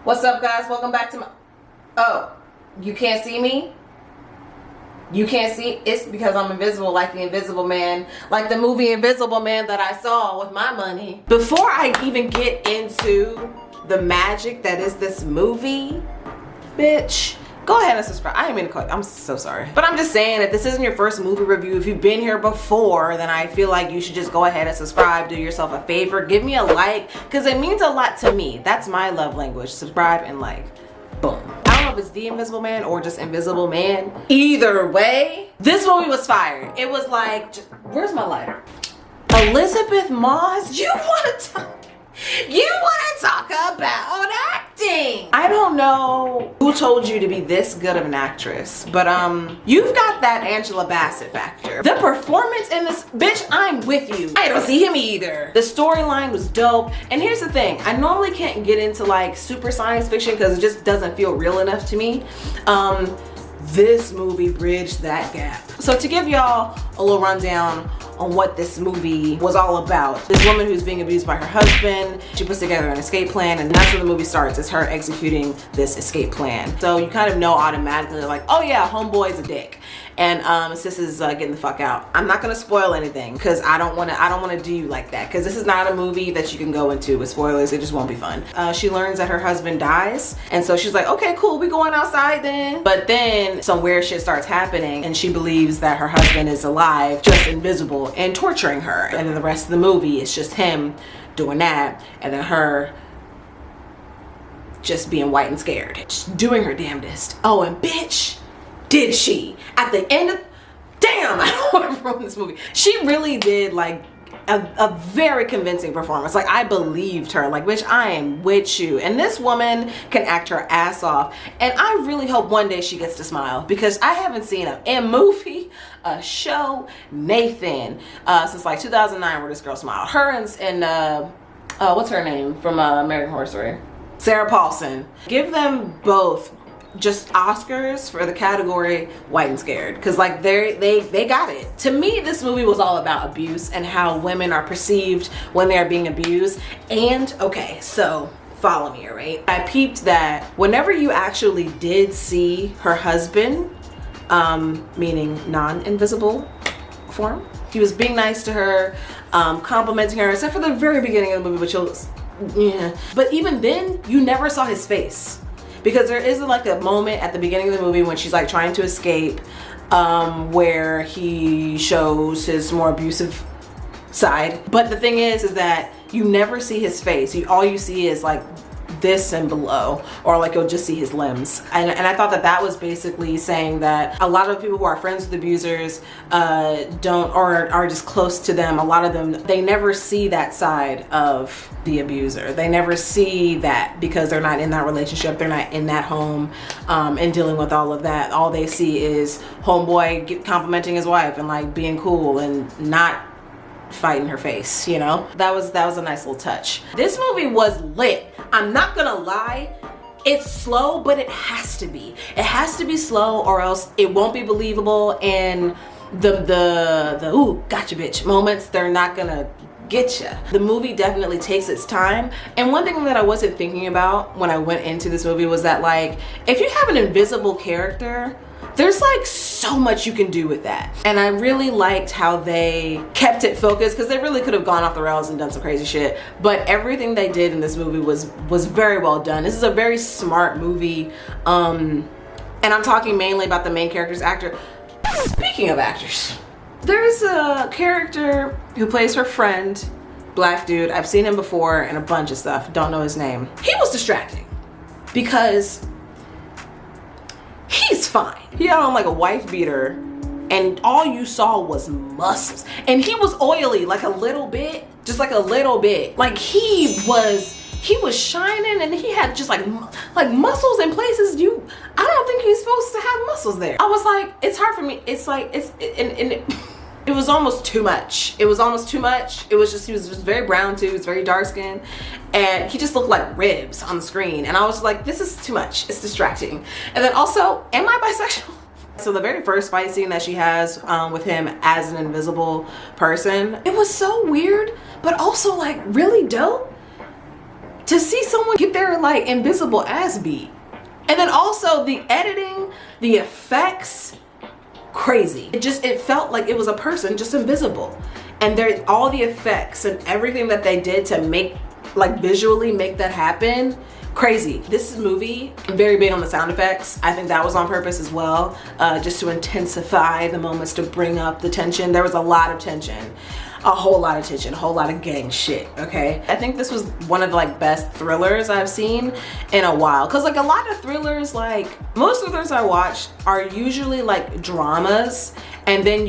What's up, guys? Welcome back to my... Oh, you can't see me? You can't see? It's because I'm invisible, like the Invisible Man, like the movie Invisible Man that I saw with my money. Before I even get into the magic that is this movie, bitch, go ahead and subscribe. I ain't mean to call you. I'm so sorry. But I'm just saying, if this isn't your first movie review, if you've been here before, then I feel like you should just go ahead and subscribe. Do yourself a favor. Give me a like, because it means a lot to me. That's my love language. Subscribe and like. Boom. I don't know if it's The Invisible Man or just Invisible Man. Either way, this movie was fire. It was like, just, where's my lighter? Elizabeth Moss, you want to talk about acting? I don't know who told you to be this good of an actress, but you've got that Angela Bassett factor. The performance in this, bitch, I'm with you. I don't see him either. The storyline was dope, and here's the thing, I normally can't get into like super science fiction because it just doesn't feel real enough to me. This movie bridged that gap. So to give y'all a little rundown on what this movie was all about. This woman who's being abused by her husband, she puts together an escape plan, and that's where the movie starts, is her executing this escape plan. So you kind of know automatically, like, oh yeah, homeboy's a dick. And sis is getting the fuck out. I'm not gonna spoil anything because I don't wanna do you like that, because this is not a movie that you can go into with spoilers. It just won't be fun. She learns that her husband dies, and so she's like, okay, cool, we going outside then. But then some weird shit starts happening, and she believes that her husband is alive, just invisible, and torturing her. And then the rest of the movie is just him doing that, and then her just being white and scared, just doing her damnedest. Oh, and bitch, did she at the end of, damn, I don't want to ruin this movie. She really did like a very convincing performance. Like, I believed her, like, bitch, I am with you. And this woman can act her ass off, and I really hope one day she gets to smile, because I haven't seen a movie, a show, Nathan, since like 2009 where this girl smiled. Her and what's her name from American Horror Story, Sarah Paulson. Give them both just Oscars for the category white and scared, because like they got it. To me, this movie was all about abuse and how women are perceived when they are being abused. And okay, so follow me, right? I peeped that whenever you actually did see her husband, meaning non-invisible form, he was being nice to her, complimenting her, except for the very beginning of the movie, which was, yeah. But even then, you never saw his face. Because there is like a moment at the beginning of the movie when she's like trying to escape, where he shows his more abusive side. But the thing is that you never see his face. All you see is like this and below, or like you'll just see his limbs. And I thought that that was basically saying that a lot of people who are friends with abusers don't, or are just close to them, a lot of them, they never see that side of the abuser. They never see that because they're not in that relationship, they're not in that home, and dealing with all of that. All they see is homeboy complimenting his wife and like being cool and not fighting her face, you know? That was a nice little touch. This movie was lit. I'm not gonna lie, it's slow, but it has to be. It has to be slow, or else it won't be believable, and the ooh, gotcha bitch moments, they're not gonna get you. The movie definitely takes its time. And one thing that I wasn't thinking about when I went into this movie was that, like, if you have an invisible character, there's like so much you can do with that. And I really liked how they kept it focused, because they really could have gone off the rails and done some crazy shit, but everything they did in this movie was very well done. This is a very smart movie, and I'm talking mainly about the main character's actor. Speaking of actors, there's a character who plays her friend, black dude. I've seen him before in a bunch of stuff, don't know his name. He was distracting because he's fine. He had on like a wife beater, and all you saw was muscles. And he was oily, like a little bit, just like a little bit. Like he was shining, and he had just like muscles in places I don't think he's supposed to have muscles there. I was like, it's hard for me. It's like, it was almost too much. It was almost too much. It was just, he was just very brown too. He was very dark skinned, and he just looked like ribs on the screen. And I was like, this is too much. It's distracting. And then also, am I bisexual? So the very first fight scene that she has with him as an invisible person, it was so weird, but also like really dope. to see someone get their like invisible ass beat. And then also the editing, the effects, crazy. It felt like it was a person just invisible. And there, all the effects and everything that they did to make, like visually make that happen, crazy. This movie, I'm very big on the sound effects. I think that was on purpose as well, just to intensify the moments, to bring up the tension. There was a lot of tension, a whole lot of tension, a whole lot of gang shit, okay? I think this was one of the like best thrillers I've seen in a while. Cause like a lot of thrillers, like most thrillers I watch are usually like dramas, and then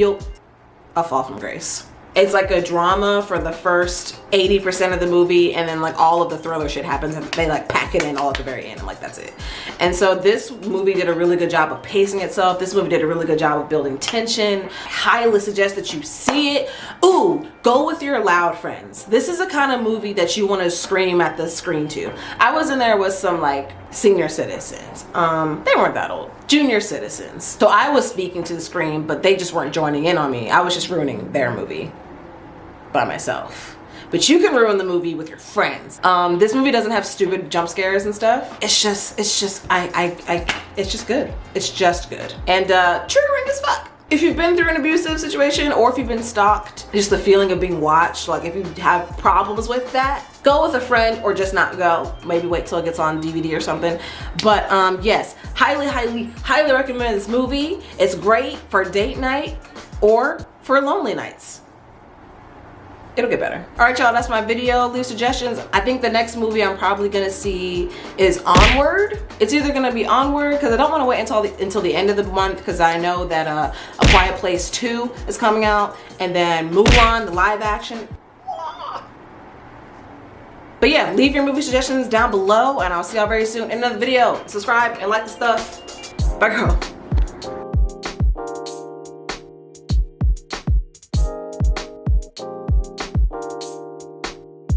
I'll fall from grace. It's like a drama for the first 80% of the movie, and then like all of the thriller shit happens and they like pack it in all at the very end, and like that's it. And so this movie did a really good job of pacing itself. This movie did a really good job of building tension. Highly suggest that you see it. Ooh, go with your loud friends. This is a kind of movie that you want to scream at the screen to. I was in there with some like senior citizens. They weren't that old. Junior citizens. So I was speaking to the screen, but they just weren't joining in on me. I was just ruining their movie by myself. But you can ruin the movie with your friends. This movie doesn't have stupid jump scares and stuff. It's just good. It's just good. And triggering as fuck. If you've been through an abusive situation, or if you've been stalked, just the feeling of being watched, like if you have problems with that, go with a friend or just not go. Maybe wait till it gets on DVD or something. But yes, highly recommend this movie. It's great for date night or for lonely nights. It'll get better. All right, y'all, that's my video. Leave suggestions. I think the next movie I'm probably gonna see is Onward. It's either gonna be Onward, because I don't want to wait until the end of the month, because I know that A Quiet Place 2 is coming out, and then Mulan, the live action. But yeah, leave your movie suggestions down below, and I'll see y'all very soon in another video. Subscribe and like the stuff. Bye, girl.